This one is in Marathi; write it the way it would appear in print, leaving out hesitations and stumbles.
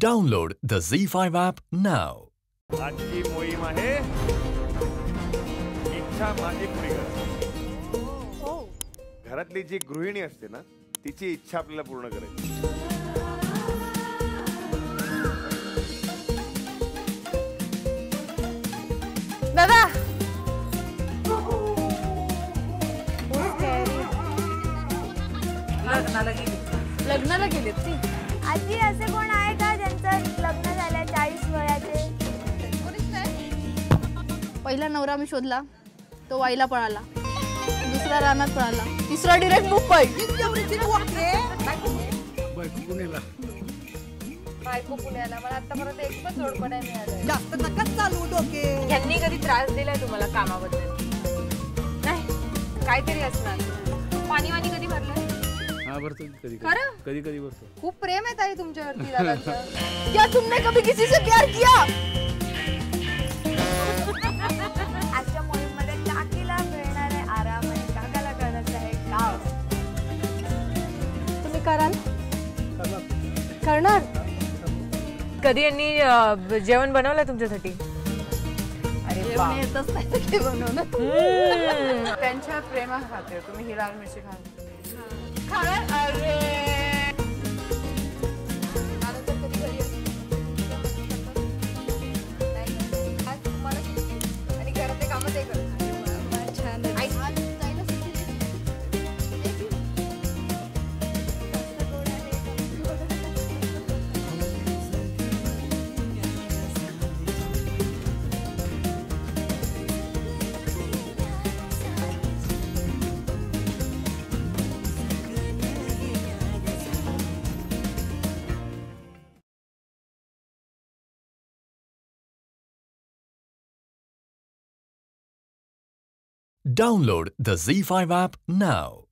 Download the Z5 app now. आजची मोहीम आहे इच्छा माझी पुरी कर. घरातली जी गृहिणी असते ना तिची इच्छा आपल्याला पूर्ण करायची. दादा लग्नाला गेलीत ती. आजी असे कोण आहे का ज्यांचं लग्न झालं 40 वयाचे? पहिला नवरा मी शोधला तो वाईला पळाला, दुसरा रानात पळाला, तिसरा डिरेक्ट मुंबई. बायको पुण्याला. मला आतापर्यंत एक पण जोडपं नाही मिळालं. जास्त नकाच चालू डोके. यांनी कधी त्रास दिलाय तुम्हाला कामाबद्दल? नाही, काहीतरी असणार. पाणी वाणी कधी भरलं? हाँ भरतो कधी खरं? कधी कधी भरतो. खूप प्रेम आहे ताई तुमच्यावरती दादांचं. क्या तुमने कभी किसी से प्यार किया? आजच्या मोहीममध्ये काकीला मिळणारे आराम आणि काकाला करण्याचं आहे काम. तुम्ही कराल? करणार? कधी यांनी जेवण बनवलं तुमच्यासाठी? अरे जेवण येतच नाही तर ते बनवणं. त्यांच्या प्रेमा खाते तुम्ही ही लाल मिरची खाल. आणि घरातले काम ते करत. Download the Z5 app now.